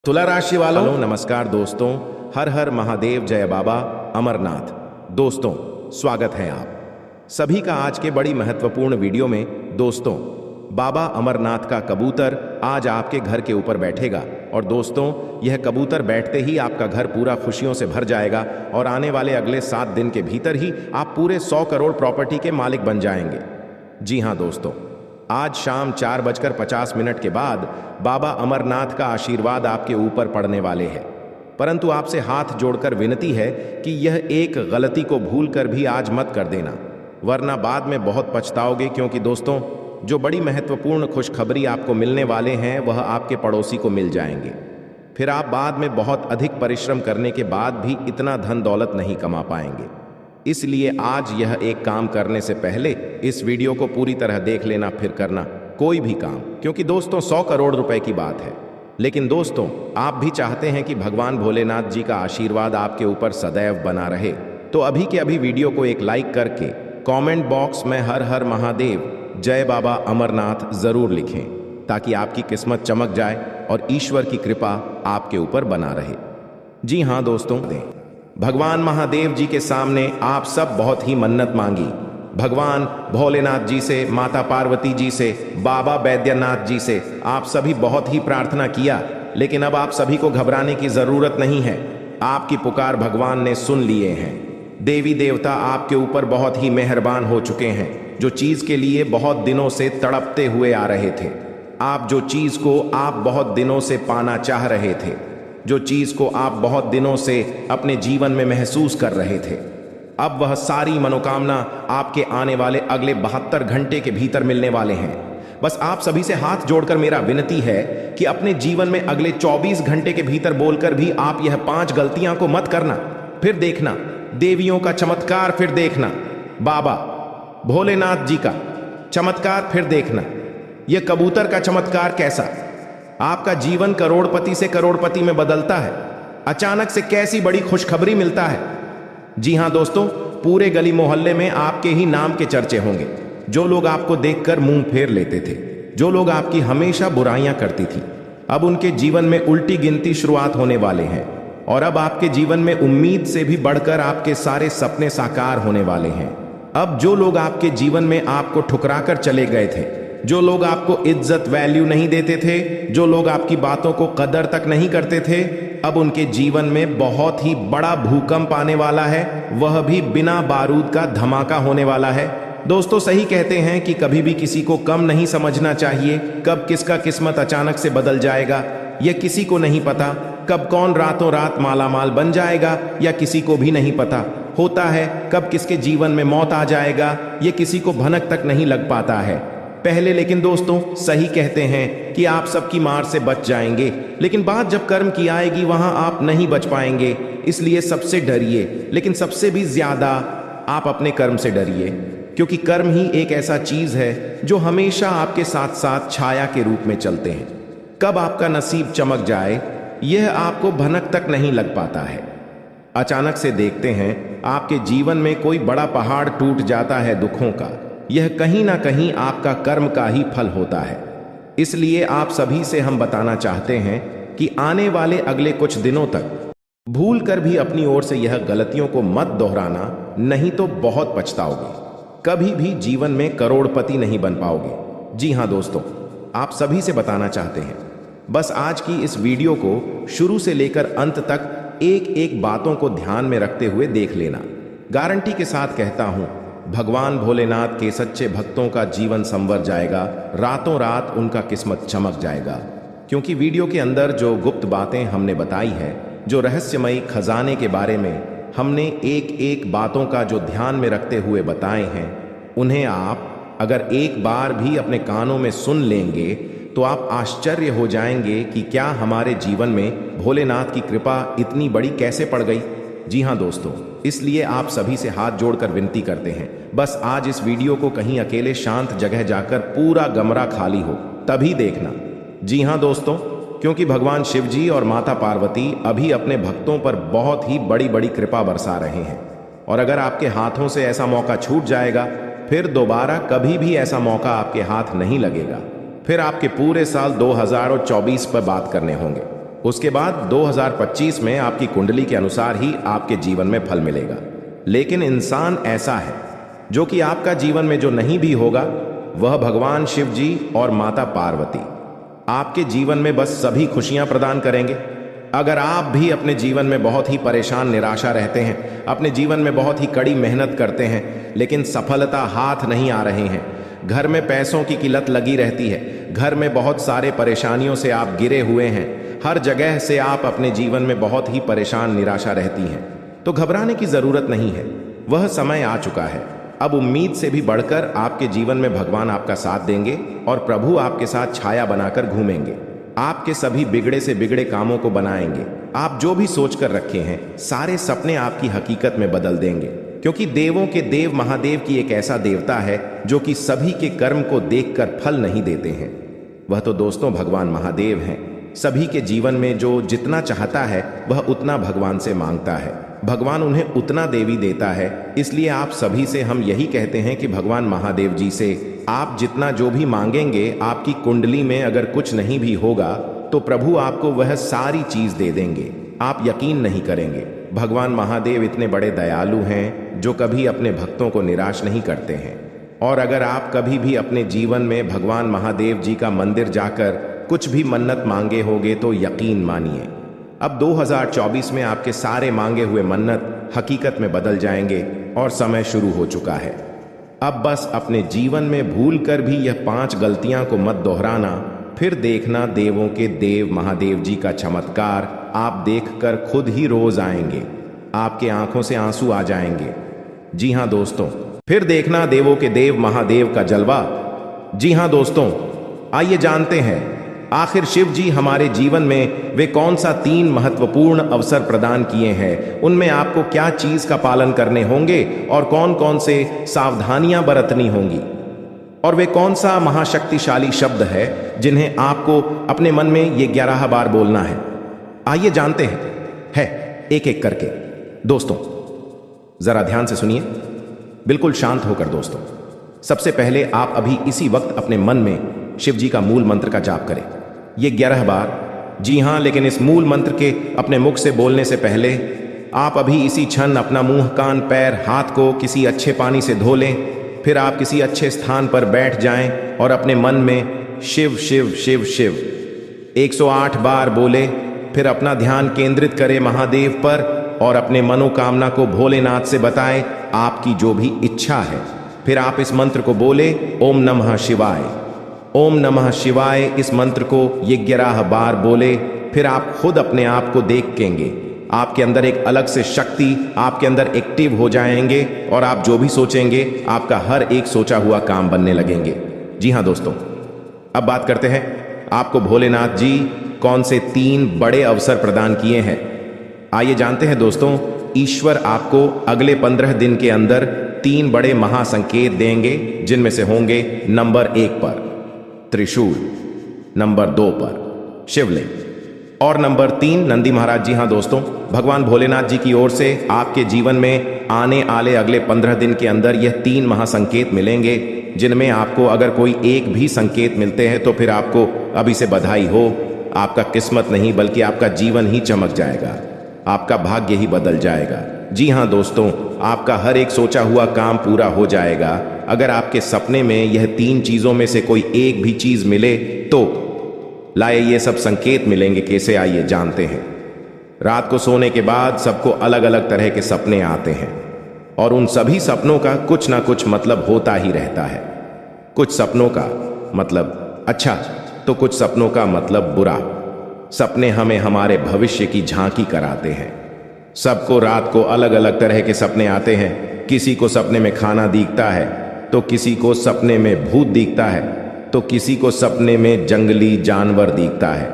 तुला राशि वालों नमस्कार दोस्तों। हर हर महादेव, जय बाबा अमरनाथ। दोस्तों स्वागत है आप सभी का आज के बड़ी महत्वपूर्ण वीडियो में। दोस्तों बाबा अमरनाथ का कबूतर आज आपके घर के ऊपर बैठेगा और दोस्तों यह कबूतर बैठते ही आपका घर पूरा खुशियों से भर जाएगा और आने वाले अगले 7 दिन के भीतर ही आप पूरे 100 करोड़ प्रॉपर्टी के मालिक बन जाएंगे। जी हाँ दोस्तों, आज शाम 4:50 के बाद बाबा अमरनाथ का आशीर्वाद आपके ऊपर पड़ने वाले हैं। परंतु आपसे हाथ जोड़कर विनती है कि यह एक गलती को भूल कर भी आज मत कर देना, वरना बाद में बहुत पछताओगे। क्योंकि दोस्तों जो बड़ी महत्वपूर्ण खुशखबरी आपको मिलने वाले हैं वह आपके पड़ोसी को मिल जाएंगे। फिर आप बाद में बहुत अधिक परिश्रम करने के बाद भी इतना धन दौलत नहीं कमा पाएंगे। इसलिए आज यह एक काम करने से पहले इस वीडियो को पूरी तरह देख लेना, फिर करना कोई भी काम। क्योंकि दोस्तों 100 करोड़ रुपए की बात है। लेकिन दोस्तों आप भी चाहते हैं कि भगवान भोलेनाथ जी का आशीर्वाद आपके ऊपर सदैव बना रहे, तो अभी के अभी वीडियो को एक लाइक करके कमेंट बॉक्स में हर हर महादेव, जय बाबा अमरनाथ जरूर लिखें, ताकि आपकी किस्मत चमक जाए और ईश्वर की कृपा आपके ऊपर बना रहे। जी हाँ दोस्तों, भगवान महादेव जी के सामने आप सब बहुत ही मन्नत मांगी। भगवान भोलेनाथ जी से, माता पार्वती जी से, बाबा बैद्यनाथ जी से आप सभी बहुत ही प्रार्थना किया। लेकिन अब आप सभी को घबराने की जरूरत नहीं है। आपकी पुकार भगवान ने सुन लिए हैं। देवी देवता आपके ऊपर बहुत ही मेहरबान हो चुके हैं। जो चीज के लिए बहुत दिनों से तड़पते हुए आ रहे थे, आप जो चीज को आप बहुत दिनों से पाना चाह रहे थे, जो चीज को आप बहुत दिनों से अपने जीवन में महसूस कर रहे थे, अब वह सारी मनोकामना आपके आने वाले अगले 72 घंटे के भीतर मिलने वाले हैं। बस आप सभी से हाथ जोड़कर मेरा विनती है कि अपने जीवन में अगले 24 घंटे के भीतर बोलकर भी आप यह 5 गलतियां को मत करना। फिर देखना देवियों का चमत्कार, फिर देखना बाबा भोलेनाथ जी का चमत्कार, फिर देखना यह कबूतर का चमत्कार कैसा आपका जीवन करोड़पति से करोड़पति में बदलता है। अचानक से कैसी बड़ी खुशखबरी मिलता है। जी हां दोस्तों, पूरे गली मोहल्ले में आपके ही नाम के चर्चे होंगे। जो लोग आपको देखकर मुंह फेर लेते थे, जो लोग आपकी हमेशा बुराइयां करती थी, अब उनके जीवन में उल्टी गिनती शुरुआत होने वाले हैं। और अब आपके जीवन में उम्मीद से भी बढ़कर आपके सारे सपने साकार होने वाले हैं। अब जो लोग आपके जीवन में आपको ठुकराकर चले गए थे, जो लोग आपको इज्जत वैल्यू नहीं देते थे, जो लोग आपकी बातों को कदर तक नहीं करते थे, अब उनके जीवन में बहुत ही बड़ा भूकंप आने वाला है। वह भी बिना बारूद का धमाका होने वाला है। दोस्तों सही कहते हैं कि कभी भी किसी को कम नहीं समझना चाहिए। कब किसका किस्मत अचानक से बदल जाएगा यह किसी को नहीं पता। कब कौन रातों रात मालामाल बन जाएगा या किसी को भी नहीं पता होता है। कब किसके जीवन में मौत आ जाएगा ये किसी को भनक तक नहीं लग पाता है पहले। लेकिन दोस्तों सही कहते हैं कि आप सबकी मार से बच जाएंगे, लेकिन बात जब कर्म की आएगी वहां आप नहीं बच पाएंगे। इसलिए सबसे डरिए, लेकिन सबसे भी ज्यादा आप अपने कर्म से डरिए। क्योंकि कर्म ही एक ऐसा चीज है जो हमेशा आपके साथ साथ छाया के रूप में चलते हैं। कब आपका नसीब चमक जाए यह आपको भनक तक नहीं लग पाता है। अचानक से देखते हैं आपके जीवन में कोई बड़ा पहाड़ टूट जाता है दुखों का। यह कहीं ना कहीं आपका कर्म का ही फल होता है। इसलिए आप सभी से हम बताना चाहते हैं कि आने वाले अगले कुछ दिनों तक भूल कर भी अपनी ओर से यह गलतियों को मत दोहराना, नहीं तो बहुत पछताओगे। कभी भी जीवन में करोड़पति नहीं बन पाओगे। जी हां दोस्तों, आप सभी से बताना चाहते हैं, बस आज की इस वीडियो को शुरू से लेकर अंत तक एक एक बातों को ध्यान में रखते हुए देख लेना। गारंटी के साथ कहता हूं, भगवान भोलेनाथ के सच्चे भक्तों का जीवन संवर जाएगा। रातों रात उनका किस्मत चमक जाएगा। क्योंकि वीडियो के अंदर जो गुप्त बातें हमने बताई है, जो रहस्यमयी खजाने के बारे में हमने एक एक बातों का जो ध्यान में रखते हुए बताए हैं, उन्हें आप अगर एक बार भी अपने कानों में सुन लेंगे तो आप आश्चर्य हो जाएंगे कि क्या हमारे जीवन में भोलेनाथ की कृपा इतनी बड़ी कैसे पड़ गई। जी हां दोस्तों, इसलिए आप सभी से हाथ जोड़कर विनती करते हैं, बस आज इस वीडियो को कहीं अकेले शांत जगह जाकर पूरा कमरा खाली हो तभी देखना। जी हां दोस्तों, क्योंकि भगवान शिव जी और माता पार्वती अभी अपने भक्तों पर बहुत ही बड़ी बड़ी कृपा बरसा रहे हैं। और अगर आपके हाथों से ऐसा मौका छूट जाएगा, फिर दोबारा कभी भी ऐसा मौका आपके हाथ नहीं लगेगा। फिर आपके पूरे साल 2024 पर बात करने होंगे। उसके बाद 2025 में आपकी कुंडली के अनुसार ही आपके जीवन में फल मिलेगा। लेकिन इंसान ऐसा है जो कि आपका जीवन में जो नहीं भी होगा, वह भगवान शिव जी और माता पार्वती आपके जीवन में बस सभी खुशियां प्रदान करेंगे। अगर आप भी अपने जीवन में बहुत ही परेशान निराशा रहते हैं, अपने जीवन में बहुत ही कड़ी मेहनत करते हैं लेकिन सफलता हाथ नहीं आ रहे हैं, घर में पैसों की किल्लत लगी रहती है, घर में बहुत सारे परेशानियों से आप गिरे हुए हैं, हर जगह से आप अपने जीवन में बहुत ही परेशान निराशा रहती हैं, तो घबराने की जरूरत नहीं है। वह समय आ चुका है। अब उम्मीद से भी बढ़कर आपके जीवन में भगवान आपका साथ देंगे और प्रभु आपके साथ छाया बनाकर घूमेंगे। आपके सभी बिगड़े से बिगड़े कामों को बनाएंगे। आप जो भी सोच कर रखे हैं, सारे सपने आपकी हकीकत में बदल देंगे, क्योंकि देवों के देव महादेव की एक ऐसा देवता है जो कि सभी के कर्म को देखकर फल नहीं देते हैं। वह तो दोस्तों भगवान महादेव हैं। सभी के जीवन में जो जितना चाहता है वह उतना भगवान से मांगता है, भगवान उन्हें उतना देवी देता है। इसलिए आप सभी से हम यही कहते हैं कि भगवान महादेव जी से आप जितना जो भी मांगेंगे, आपकी कुंडली में अगर कुछ नहीं भी होगा तो प्रभु आपको वह सारी चीज दे देंगे। आप यकीन नहीं करेंगे, भगवान महादेव इतने बड़े दयालु हैं जो कभी अपने भक्तों को निराश नहीं करते हैं। और अगर आप कभी भी अपने जीवन में भगवान महादेव जी का मंदिर जाकर कुछ भी मन्नत मांगे होगे तो यकीन मानिए, अब 2024 में आपके सारे मांगे हुए मन्नत हकीकत में बदल जाएंगे और समय शुरू हो चुका है। अब बस अपने जीवन में भूल कर भी यह 5 गलतियां को मत दोहराना, फिर देखना देवों के देव महादेव जी का चमत्कार आप देखकर खुद ही रोज आएंगे, आपके आंखों से आंसू आ जाएंगे। जी हां दोस्तों, फिर देखना देवों के देव महादेव का जलवा। जी हां दोस्तों, आइए जानते हैं आखिर शिव जी हमारे जीवन में वे कौन सा 3 महत्वपूर्ण अवसर प्रदान किए हैं, उनमें आपको क्या चीज का पालन करने होंगे और कौन कौन से सावधानियां बरतनी होंगी, और वे कौन सा महाशक्तिशाली शब्द है जिन्हें आपको अपने मन में ये 11 बार बोलना है। आइए जानते हैं एक एक करके। दोस्तों जरा ध्यान से सुनिए, बिल्कुल शांत होकर दोस्तों। सबसे पहले आप अभी इसी वक्त अपने मन में शिव जी का मूल मंत्र का जाप करें, ये 11 बार। जी हां, लेकिन इस मूल मंत्र के अपने मुख से बोलने से पहले आप अभी इसी क्षण अपना मुंह, कान, पैर, हाथ को किसी अच्छे पानी से धो लें। फिर आप किसी अच्छे स्थान पर बैठ जाएं और अपने मन में शिव शिव शिव शिव 108 बार बोले। फिर अपना ध्यान केंद्रित करें महादेव पर और अपने मनोकामना को भोलेनाथ से बताएं, आपकी जो भी इच्छा है। फिर आप इस मंत्र को बोले, ओम नमः शिवाय, ओम नमः शिवाय। इस मंत्र को ये 11 बार बोले। फिर आप खुद अपने आप को देखेंगे, आपके अंदर एक अलग से शक्ति आपके अंदर एक्टिव हो जाएंगे और आप जो भी सोचेंगे आपका हर एक सोचा हुआ काम बनने लगेंगे। जी हां दोस्तों, अब बात करते हैं आपको भोलेनाथ जी कौन से 3 बड़े अवसर प्रदान किए हैं। आइए जानते हैं दोस्तों। ईश्वर आपको अगले 15 दिन के अंदर 3 बड़े महासंकेत देंगे, जिनमें से होंगे नंबर 1 पर त्रिशूल, नंबर 2 पर शिवलिंग और नंबर 3 नंदी महाराज। जी हां दोस्तों, भगवान भोलेनाथ जी की ओर से आपके जीवन में आने वाले अगले 15 दिन के अंदर यह 3 महासंकेत मिलेंगे, जिनमें आपको अगर कोई एक भी संकेत मिलते हैं तो फिर आपको अभी से बधाई हो। आपका किस्मत नहीं बल्कि आपका जीवन ही चमक जाएगा, आपका भाग्य ही बदल जाएगा। जी हां दोस्तों, आपका हर एक सोचा हुआ काम पूरा हो जाएगा। अगर आपके सपने में यह 3 चीजों में से कोई एक भी चीज मिले तो लाए ये सब संकेत मिलेंगे। कैसे, आइए जानते हैं। रात को सोने के बाद सबको अलग अलग तरह के सपने आते हैं और उन सभी सपनों का कुछ ना कुछ मतलब होता ही रहता है। कुछ सपनों का मतलब अच्छा तो कुछ सपनों का मतलब बुरा। सपने हमें हमारे भविष्य की झांकी कराते हैं। सबको रात को अलग अलग तरह के सपने आते हैं। किसी को सपने में खाना दिखता है, तो किसी को सपने में भूत दिखता है, तो किसी को सपने में जंगली जानवर दिखता है।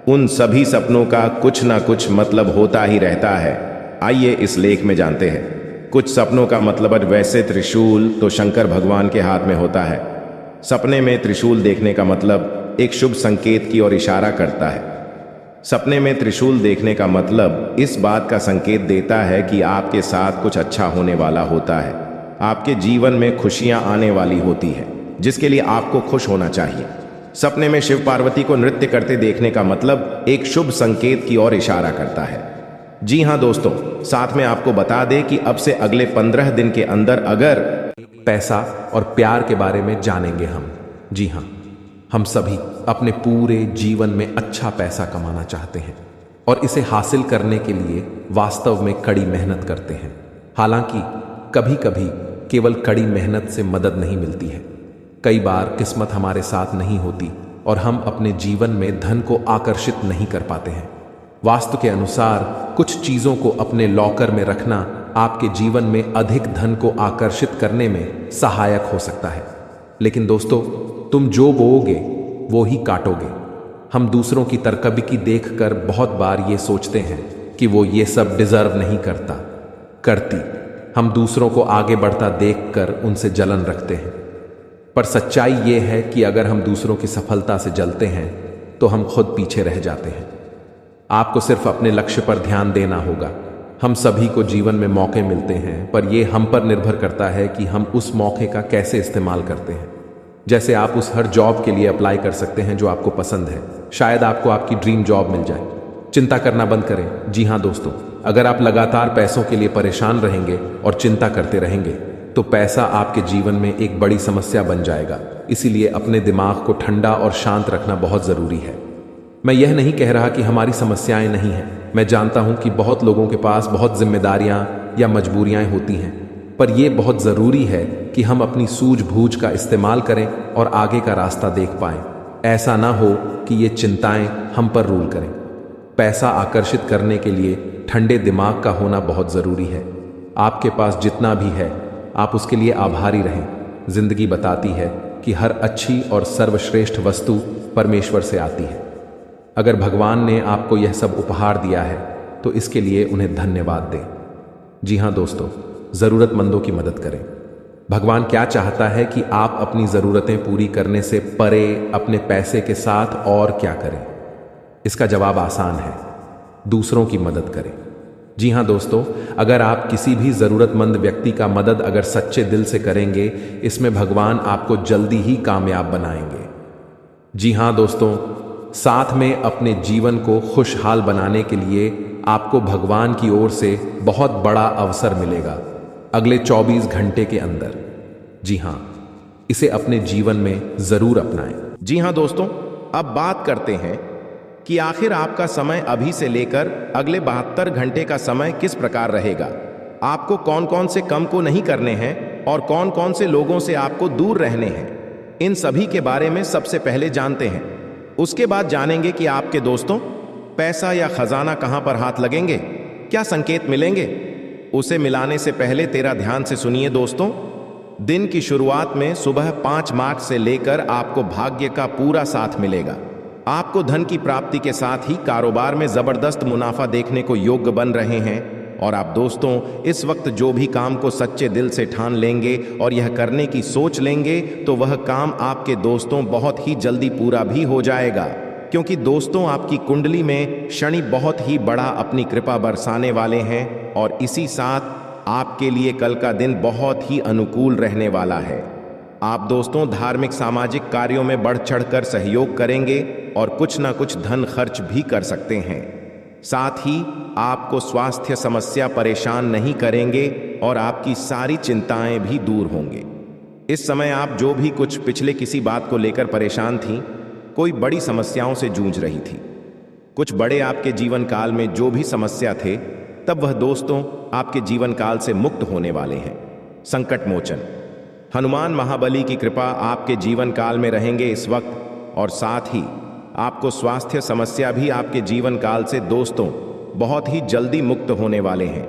उन सभी सपनों का कुछ ना कुछ मतलब होता ही रहता है। आइए इस लेख में जानते हैं। कुछ सपनों का मतलब वैसे त्रिशूल तो शंकर भगवान के हाथ में होता है। सपने में त्रिशूल देखने का मतलब एक शुभ संकेत की ओर इशारा करता है। सपने में त्रिशूल देखने का मतलब इस बात का संकेत देता है कि आपके साथ कुछ अच्छा होने वाला होता है। आपके जीवन में खुशियां आने वाली होती है, जिसके लिए आपको खुश होना चाहिए। सपने में शिव पार्वती को नृत्य करते देखने का मतलब एक शुभ संकेत की ओर इशारा करता है। जी हाँ दोस्तों, साथ में आपको बता दें कि अब से अगले 15 दिन के अंदर अगर पैसा और प्यार के बारे में जानेंगे हम। जी हाँ, हम सभी अपने पूरे जीवन में अच्छा पैसा कमाना चाहते हैं और इसे हासिल करने के लिए वास्तव में कड़ी मेहनत करते हैं। हालांकि कभी कभी केवल कड़ी मेहनत से मदद नहीं मिलती है। कई बार किस्मत हमारे साथ नहीं होती और हम अपने जीवन में धन को आकर्षित नहीं कर पाते हैं। वास्तु के अनुसार कुछ चीज़ों को अपने लॉकर में रखना आपके जीवन में अधिक धन को आकर्षित करने में सहायक हो सकता है। लेकिन दोस्तों, तुम जो बोओगे वो ही काटोगे। हम दूसरों की तरक्की देखकर बहुत बार ये सोचते हैं कि वो ये सब डिजर्व नहीं करती। हम दूसरों को आगे बढ़ता देखकर उनसे जलन रखते हैं। पर सच्चाई ये है कि अगर हम दूसरों की सफलता से जलते हैं तो हम खुद पीछे रह जाते हैं। आपको सिर्फ अपने लक्ष्य पर ध्यान देना होगा। हम सभी को जीवन में मौके मिलते हैं, पर यह हम पर निर्भर करता है कि हम उस मौके का कैसे इस्तेमाल करते हैं। जैसे आप उस हर जॉब के लिए अप्लाई कर सकते हैं जो आपको पसंद है। शायद आपको आपकी ड्रीम जॉब मिल जाए। चिंता करना बंद करें। जी हाँ दोस्तों, अगर आप लगातार पैसों के लिए परेशान रहेंगे और चिंता करते रहेंगे तो पैसा आपके जीवन में एक बड़ी समस्या बन जाएगा। इसीलिए अपने दिमाग को ठंडा और शांत रखना बहुत ज़रूरी है। मैं यह नहीं कह रहा कि हमारी समस्याएं नहीं हैं। मैं जानता हूं कि बहुत लोगों के पास बहुत जिम्मेदारियां या मजबूरियां होती हैं, पर यह बहुत ज़रूरी है कि हम अपनी सूझबूझ का इस्तेमाल करें और आगे का रास्ता देख पाएं। ऐसा ना हो कि ये चिंताएं हम पर रूल करें। पैसा आकर्षित करने के लिए ठंडे दिमाग का होना बहुत ज़रूरी है। आपके पास जितना भी है आप उसके लिए आभारी रहें। जिंदगी बताती है कि हर अच्छी और सर्वश्रेष्ठ वस्तु परमेश्वर से आती है। अगर भगवान ने आपको यह सब उपहार दिया है तो इसके लिए उन्हें धन्यवाद दें। जी हाँ दोस्तों, ज़रूरतमंदों की मदद करें। भगवान क्या चाहता है कि आप अपनी ज़रूरतें पूरी करने से परे अपने पैसे के साथ और क्या करें? इसका जवाब आसान है, दूसरों की मदद करें। जी हाँ दोस्तों, अगर आप किसी भी ज़रूरतमंद व्यक्ति का मदद अगर सच्चे दिल से करेंगे, इसमें भगवान आपको जल्दी ही कामयाब बनाएंगे। जी हाँ दोस्तों, साथ में अपने जीवन को खुशहाल बनाने के लिए आपको भगवान की ओर से बहुत बड़ा अवसर मिलेगा अगले 24 घंटे के अंदर। जी हाँ, इसे अपने जीवन में ज़रूर अपनाएं। जी हाँ दोस्तों, अब बात करते हैं कि आखिर आपका समय अभी से लेकर अगले 72 घंटे का समय किस प्रकार रहेगा। आपको कौन कौन से काम को नहीं करने हैं और कौन कौन से लोगों से आपको दूर रहने हैं, इन सभी के बारे में सबसे पहले जानते हैं। उसके बाद जानेंगे कि आपके दोस्तों पैसा या खजाना कहां पर हाथ लगेंगे, क्या संकेत मिलेंगे। उसे मिलाने से पहले तेरा ध्यान से सुनिए दोस्तों। दिन की शुरुआत में सुबह 5 मार्च से लेकर आपको भाग्य का पूरा साथ मिलेगा। आपको धन की प्राप्ति के साथ ही कारोबार में जबरदस्त मुनाफा देखने को योग्य बन रहे हैं। और आप दोस्तों इस वक्त जो भी काम को सच्चे दिल से ठान लेंगे और यह करने की सोच लेंगे तो वह काम आपके दोस्तों बहुत ही जल्दी पूरा भी हो जाएगा। क्योंकि दोस्तों आपकी कुंडली में शनि बहुत ही बड़ा अपनी कृपा बरसाने वाले हैं और इसी साथ आपके लिए कल का दिन बहुत ही अनुकूल रहने वाला है। आप दोस्तों धार्मिक सामाजिक कार्यों में बढ़ चढ़कर सहयोग करेंगे और कुछ ना कुछ धन खर्च भी कर सकते हैं। साथ ही आपको स्वास्थ्य समस्या परेशान नहीं करेंगे और आपकी सारी चिंताएं भी दूर होंगे। इस समय आप जो भी कुछ पिछले किसी बात को लेकर परेशान थीं, कोई बड़ी समस्याओं से जूझ रही थी, कुछ बड़े आपके जीवन काल में जो भी समस्या थे, तब वह दोस्तों आपके जीवन काल से मुक्त होने वाले हैं। संकट मोचन हनुमान महाबली की कृपा आपके जीवन काल में रहेंगे इस वक्त, और साथ ही आपको स्वास्थ्य समस्या भी आपके जीवन काल से दोस्तों बहुत ही जल्दी मुक्त होने वाले हैं।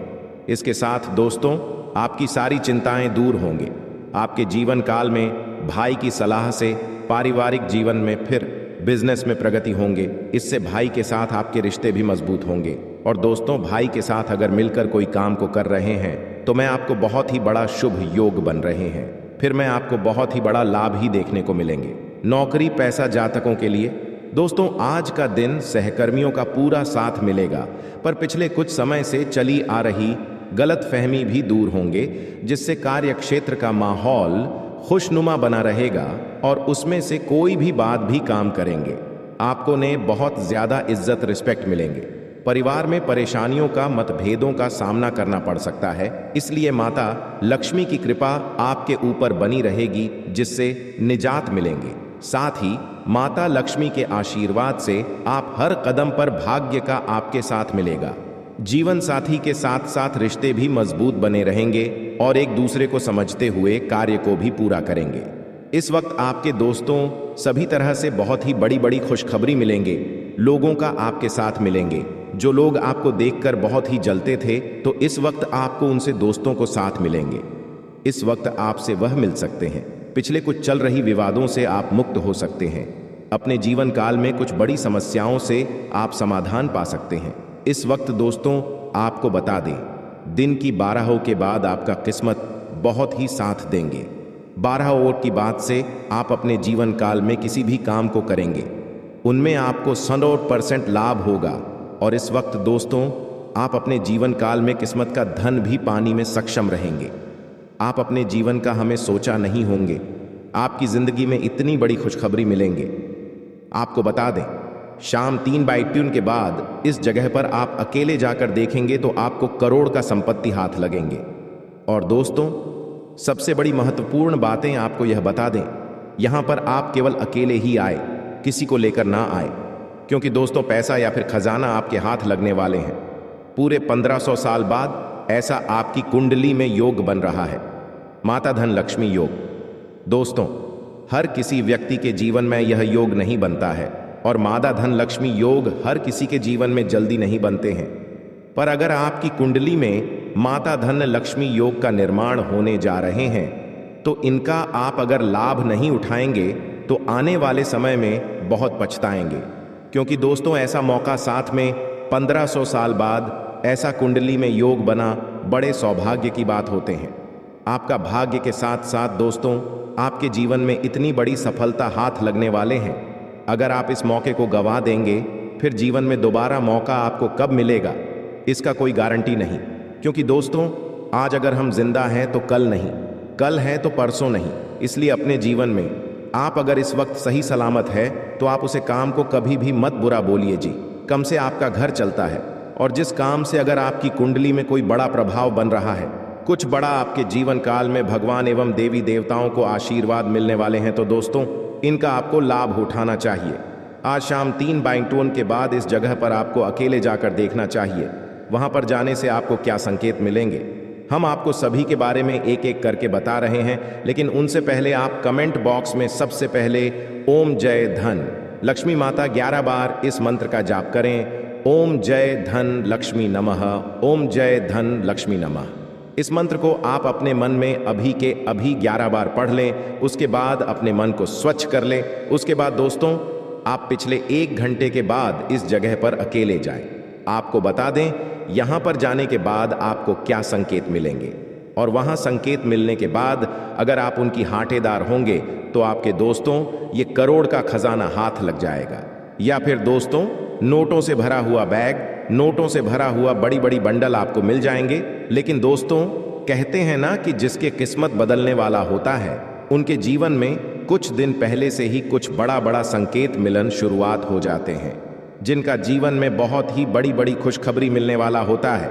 इसके साथ दोस्तों आपकी सारी चिंताएं दूर होंगे। आपके जीवन काल में भाई की सलाह से पारिवारिक जीवन में फिर बिजनेस में प्रगति होंगे। इससे भाई के साथ आपके रिश्ते भी मजबूत होंगे। और दोस्तों भाई के साथ अगर मिलकर कोई काम को कर रहे हैं तो मैं आपको बहुत ही बड़ा शुभ योग बन रहे हैं। फिर मैं आपको बहुत ही बड़ा लाभ ही देखने को मिलेंगे। नौकरी पैसा जातकों के लिए दोस्तों आज का दिन सहकर्मियों का पूरा साथ मिलेगा, पर पिछले कुछ समय से चली आ रही गलतफहमी भी दूर होंगे, जिससे कार्य क्षेत्र का माहौल खुशनुमा बना रहेगा और उसमें से कोई भी बात भी काम करेंगे। आपको ने बहुत ज्यादा इज्जत रिस्पेक्ट मिलेंगे। परिवार में परेशानियों का मतभेदों का सामना करना पड़ सकता है, इसलिए माता लक्ष्मी की कृपा आपके ऊपर बनी रहेगी जिससे निजात मिलेंगे। साथ ही माता लक्ष्मी के आशीर्वाद से आप हर कदम पर भाग्य का आपके साथ मिलेगा। जीवन साथी के साथ साथ रिश्ते भी मजबूत बने रहेंगे और एक दूसरे को समझते हुए कार्य को भी पूरा करेंगे। इस वक्त आपके दोस्तों सभी तरह से बहुत ही बड़ी बड़ी खुशखबरी मिलेंगे। लोगों का आपके साथ मिलेंगे। जो लोग आपको देखकर बहुत ही जलते थे तो इस वक्त आपको उनसे दोस्तों को साथ मिलेंगे। इस वक्त आपसे वह मिल सकते हैं। पिछले कुछ चल रही विवादों से आप मुक्त हो सकते हैं। अपने जीवन काल में कुछ बड़ी समस्याओं से आप समाधान पा सकते हैं। इस वक्त दोस्तों आपको बता दें, दिन की 12 के बाद आपका किस्मत बहुत ही साथ देंगे। 12 ओर की बात से आप अपने जीवन काल में किसी भी काम को करेंगे, उनमें आपको 100% लाभ होगा। और इस वक्त दोस्तों आप अपने जीवन काल में किस्मत का धन भी पाने में सक्षम रहेंगे। आप अपने जीवन का हमें सोचा नहीं होंगे, आपकी जिंदगी में इतनी बड़ी खुशखबरी मिलेंगे। आपको बता दें, शाम 3/2 के बाद इस जगह पर आप अकेले जाकर देखेंगे तो आपको करोड़ का संपत्ति हाथ लगेंगे। और दोस्तों सबसे बड़ी महत्वपूर्ण बातें आपको यह बता दें, यहां पर आप केवल अकेले ही आए, किसी को लेकर ना आए, क्योंकि दोस्तों पैसा या फिर खजाना आपके हाथ लगने वाले हैं। पूरे 1500 साल बाद ऐसा आपकी कुंडली में योग बन रहा है, माता धन लक्ष्मी योग। दोस्तों हर किसी व्यक्ति के जीवन में यह योग नहीं बनता है और माता धन लक्ष्मी योग हर किसी के जीवन में जल्दी नहीं बनते हैं। पर अगर आपकी कुंडली में माता धन लक्ष्मी योग का निर्माण होने जा रहे हैं तो इनका आप अगर लाभ नहीं उठाएंगे तो आने वाले समय में बहुत पछताएंगे। क्योंकि दोस्तों ऐसा मौका साथ में 1500 साल बाद ऐसा कुंडली में योग बना बड़े सौभाग्य की बात होते हैं। आपका भाग्य के साथ साथ दोस्तों आपके जीवन में इतनी बड़ी सफलता हाथ लगने वाले हैं। अगर आप इस मौके को गंवा देंगे फिर जीवन में दोबारा मौका आपको कब मिलेगा इसका कोई गारंटी नहीं। क्योंकि दोस्तों आज अगर हम जिंदा हैं तो कल नहीं, कल है तो परसों नहीं। इसलिए अपने जीवन में आप अगर इस वक्त सही सलामत है तो आप उसे काम को कभी भी मत बुरा बोलिए जी। कम से आपका घर चलता है और जिस काम से अगर आपकी कुंडली में कोई बड़ा प्रभाव बन रहा है, कुछ बड़ा आपके जीवन काल में भगवान एवं देवी देवताओं को आशीर्वाद मिलने वाले हैं, तो दोस्तों इनका आपको लाभ उठाना चाहिए। आज शाम 3/2 के बाद इस जगह पर आपको अकेले जाकर देखना चाहिए। वहां पर जाने से आपको क्या संकेत मिलेंगे हम आपको सभी के बारे में एक एक करके बता रहे हैं, लेकिन उनसे पहले आप कमेंट बॉक्स में सबसे पहले ओम जय धन लक्ष्मी माता 11 बार इस मंत्र का जाप करें। ओम जय धन लक्ष्मी नमः, ओम जय धन लक्ष्मी नमः। इस मंत्र को आप अपने मन में अभी के अभी 11 बार पढ़ लें। उसके बाद अपने मन को स्वच्छ कर लें। उसके बाद दोस्तों आप पिछले 1 घंटे के बाद इस जगह पर अकेले जाएं। आपको बता दें यहां पर जाने के बाद आपको क्या संकेत मिलेंगे, और वहां संकेत मिलने के बाद अगर आप उनकी हाटेदार होंगे तो आपके दोस्तों ये करोड़ का खजाना हाथ लग जाएगा। या फिर दोस्तों नोटों से भरा हुआ बैग, नोटों से भरा हुआ बड़ी बड़ी बंडल आपको मिल जाएंगे। लेकिन दोस्तों कहते हैं ना कि जिसके किस्मत बदलने वाला होता है उनके जीवन में कुछ दिन पहले से ही कुछ बड़ा बड़ा संकेत मिलन शुरुआत हो जाते हैं। जिनका जीवन में बहुत ही बड़ी बड़ी खुशखबरी मिलने वाला होता है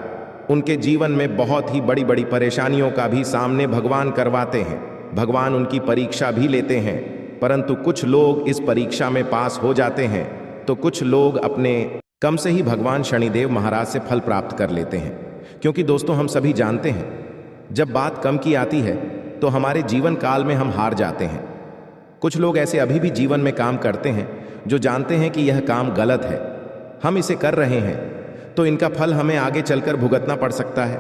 उनके जीवन में बहुत ही बड़ी बड़ी परेशानियों का भी सामने भगवान करवाते हैं। भगवान उनकी परीक्षा भी लेते हैं, परंतु कुछ लोग इस परीक्षा में पास हो जाते हैं तो कुछ लोग अपने कम से ही भगवान शनिदेव महाराज से फल प्राप्त कर लेते हैं। क्योंकि दोस्तों हम सभी जानते हैं जब बात कम की आती है तो हमारे जीवन काल में हम हार जाते हैं। कुछ लोग ऐसे अभी भी जीवन में काम करते हैं जो जानते हैं कि यह काम गलत है, हम इसे कर रहे हैं तो इनका फल हमें आगे चलकर भुगतना पड़ सकता है।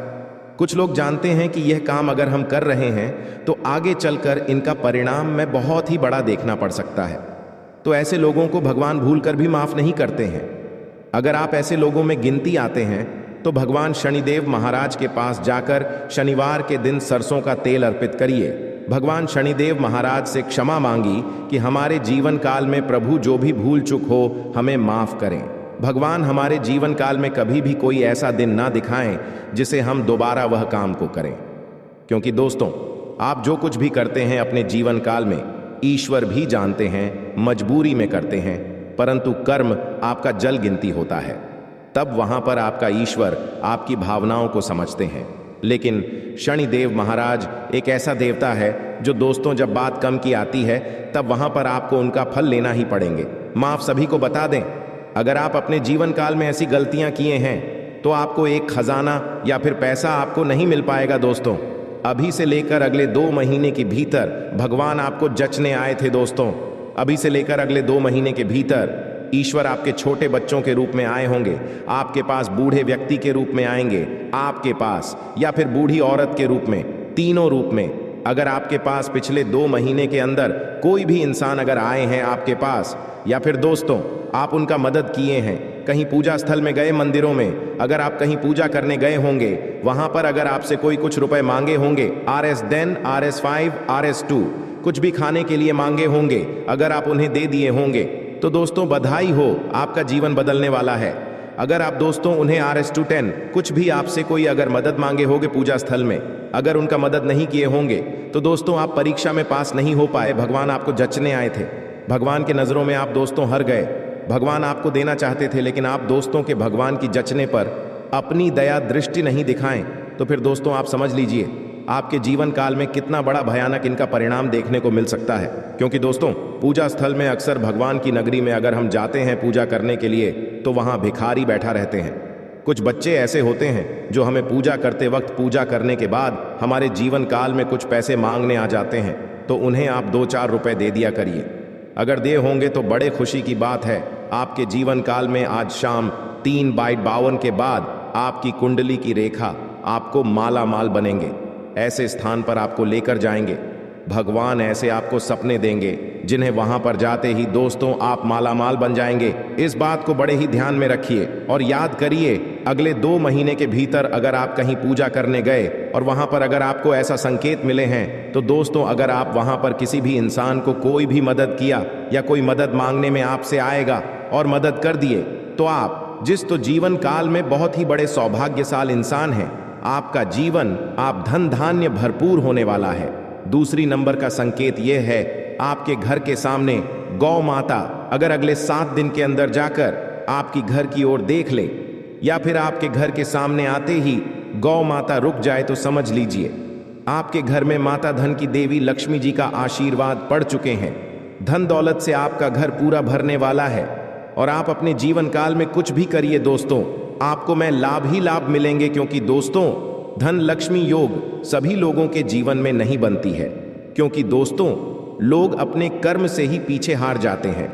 कुछ लोग जानते हैं कि यह काम अगर हम कर रहे हैं तो आगे चलकर इनका परिणाम में बहुत ही बड़ा देखना पड़ सकता है। तो ऐसे लोगों को भगवान भूल कर भी माफ नहीं करते हैं। अगर आप ऐसे लोगों में गिनती आते हैं तो भगवान शनिदेव महाराज के पास जाकर शनिवार के दिन सरसों का तेल अर्पित करिए। भगवान शनिदेव महाराज से क्षमा मांगी कि हमारे जीवन काल में प्रभु जो भी भूल चूक हो हमें माफ करें। भगवान हमारे जीवन काल में कभी भी कोई ऐसा दिन ना दिखाएं जिसे हम दोबारा वह काम को करें। क्योंकि दोस्तों आप जो कुछ भी करते हैं अपने जीवन काल में ईश्वर भी जानते हैं, मजबूरी में करते हैं, परंतु कर्म आपका जल गिनती होता है। तब वहां पर आपका ईश्वर आपकी भावनाओं को समझते हैं। लेकिन शनिदेव महाराज एक ऐसा देवता है जो दोस्तों जब बात कम की आती है तब वहां पर आपको उनका फल लेना ही पड़ेंगे। माफ सभी को बता दें, अगर आप अपने जीवन काल में ऐसी गलतियां किए हैं तो आपको एक खजाना या फिर पैसा आपको नहीं मिल पाएगा। दोस्तों अभी से लेकर अगले 2 महीने के भीतर भगवान आपको जचने आए थे। दोस्तों अभी से लेकर अगले 2 महीने के भीतर ईश्वर आपके छोटे बच्चों के रूप में आए होंगे, आपके पास बूढ़े व्यक्ति के रूप में आएंगे आपके पास, या फिर बूढ़ी औरत के रूप में, तीनों रूप में। अगर आपके पास पिछले 2 महीने के अंदर कोई भी इंसान अगर आए हैं आपके पास, या फिर दोस्तों आप उनका मदद किए हैं, कहीं पूजा स्थल में गए, मंदिरों में अगर आप कहीं पूजा करने गए होंगे, वहां पर अगर आपसे कोई कुछ रुपए मांगे होंगे, RS10, RS5, RS2 कुछ भी खाने के लिए मांगे होंगे, अगर आप उन्हें दे दिए होंगे तो दोस्तों बधाई हो, आपका जीवन बदलने वाला है। अगर आप दोस्तों उन्हें RS210 कुछ भी आपसे कोई अगर मदद मांगे होंगे पूजा स्थल में, अगर उनका मदद नहीं किए होंगे तो दोस्तों आप परीक्षा में पास नहीं हो पाए, भगवान आपको जचने आए थे। भगवान के नजरों में आप दोस्तों हार गए। भगवान आपको देना चाहते थे लेकिन आप दोस्तों के भगवान की जचने पर अपनी दया दृष्टि नहीं दिखाएं, तो फिर दोस्तों आप समझ लीजिए आपके जीवन काल में कितना बड़ा भयानक इनका परिणाम देखने को मिल सकता है। क्योंकि दोस्तों पूजा स्थल में अक्सर भगवान की नगरी में अगर हम जाते हैं पूजा करने के लिए तो वहां भिखारी बैठा रहते हैं। कुछ बच्चे ऐसे होते हैं जो हमें पूजा करते वक्त पूजा करने के बाद हमारे जीवन काल में कुछ पैसे मांगने आ जाते हैं, तो उन्हें आप 2-4 रुपए दे दिया करिए। अगर दे होंगे तो बड़े खुशी की बात है, आपके जीवन काल में आज शाम 3/52 के बाद आपकी कुंडली की रेखा आपको माला माल बनेंगे, ऐसे स्थान पर आपको लेकर जाएंगे। भगवान ऐसे आपको सपने देंगे जिन्हें वहां पर जाते ही दोस्तों आप माला माल बन जाएंगे। इस बात को बड़े ही ध्यान में रखिए और याद करिए, अगले 2 महीने के भीतर अगर आप कहीं पूजा करने गए और वहां पर अगर आपको ऐसा संकेत मिले हैं, तो दोस्तों अगर आप वहां पर किसी भी इंसान को कोई भी मदद किया या कोई मदद मांगने में आपसे आएगा और मदद कर दिए, तो आप जिस तो जीवन काल में बहुत ही बड़े सौभाग्यशाली इंसान हैं, आपका जीवन आप धन धान्य भरपूर होने वाला है। दूसरी नंबर का संकेत यह है, आपके घर के सामने गौ माता अगर अगले 7 दिन के अंदर जाकर आपकी घर की ओर देख ले, या फिर आपके घर के सामने आते ही गौ माता रुक जाए, तो समझ लीजिए आपके घर में माता धन की देवी लक्ष्मी जी का आशीर्वाद पड़ चुके हैं। धन दौलत से आपका घर पूरा भरने वाला है और आप अपने जीवन काल में कुछ भी करिए दोस्तों, आपको मैं लाभ ही लाभ मिलेंगे। क्योंकि दोस्तों धन लक्ष्मी योग सभी लोगों के जीवन में नहीं बनती है, क्योंकि दोस्तों लोग अपने कर्म से ही पीछे हार जाते हैं।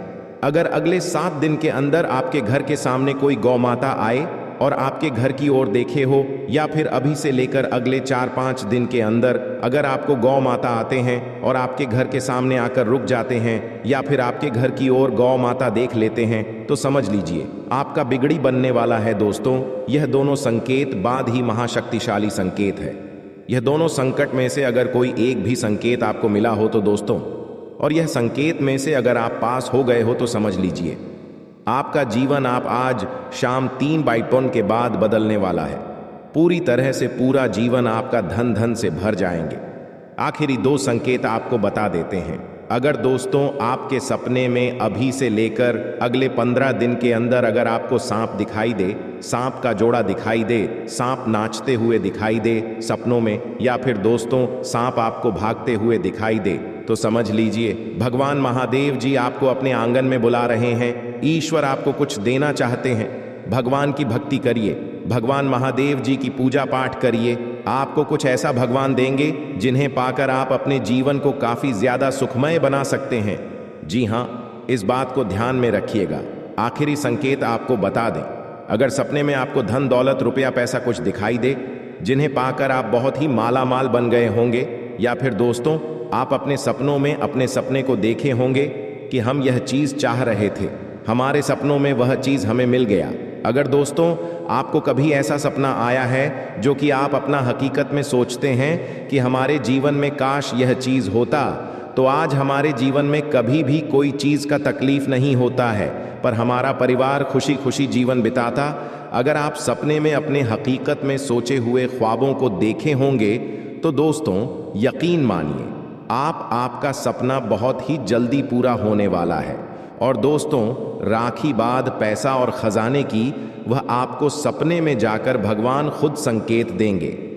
अगर अगले 7 दिन के अंदर आपके घर के सामने कोई गौ माता आए और आपके घर की ओर देखे हो, या फिर अभी से लेकर अगले 4-5 दिन के अंदर अगर आपको गौ माता आते हैं और आपके घर के सामने आकर रुक जाते हैं, या फिर आपके घर की ओर गौ माता देख लेते हैं, तो समझ लीजिए आपका बिगड़ी बनने वाला है। दोस्तों यह दोनों संकेत बाद ही महाशक्तिशाली संकेत है। यह दोनों संकट में से अगर कोई एक भी संकेत आपको मिला हो तो दोस्तों, और यह संकेत में से अगर आप पास हो गए हो, तो समझ लीजिए आपका जीवन आप आज शाम 3/52 के बाद बदलने वाला है। पूरी तरह से पूरा जीवन आपका धन धन से भर जाएंगे। आखिरी 2 संकेत आपको बता देते हैं। अगर दोस्तों आपके सपने में अभी से लेकर अगले 15 दिन के अंदर अगर आपको सांप दिखाई दे, सांप का जोड़ा दिखाई दे, सांप नाचते हुए दिखाई दे सपनों में, या फिर दोस्तों सांप आपको भागते हुए दिखाई दे, तो समझ लीजिए भगवान महादेव जी आपको अपने आंगन में बुला रहे हैं। ईश्वर आपको कुछ देना चाहते हैं। भगवान की भक्ति करिए, भगवान महादेव जी की पूजा पाठ करिए, आपको कुछ ऐसा भगवान देंगे जिन्हें पाकर आप अपने जीवन को काफी ज्यादा सुखमय बना सकते हैं। जी हाँ, इस बात को ध्यान में रखिएगा। आखिरी संकेत आपको बता दें, अगर सपने में आपको धन दौलत रुपया पैसा कुछ दिखाई दे जिन्हें पाकर आप बहुत ही माला माल बन गए होंगे, या फिर दोस्तों आप अपने सपनों में अपने सपने को देखे होंगे कि हम यह चीज चाह रहे थे, हमारे सपनों में वह चीज हमें मिल गया। अगर दोस्तों आपको कभी ऐसा सपना आया है जो कि आप अपना हकीकत में सोचते हैं कि हमारे जीवन में काश यह चीज होता, तो आज हमारे जीवन में कभी भी कोई चीज का तकलीफ नहीं होता है, पर हमारा परिवार खुशी खुशी जीवन बिताता। अगर आप सपने में अपने हकीकत में सोचे हुए ख्वाबों को देखे होंगे तो दोस्तों यकीन मानिए आपका सपना बहुत ही जल्दी पूरा होने वाला है। और दोस्तों राखी बाद पैसा और खजाने की वह आपको सपने में जाकर भगवान खुद संकेत देंगे।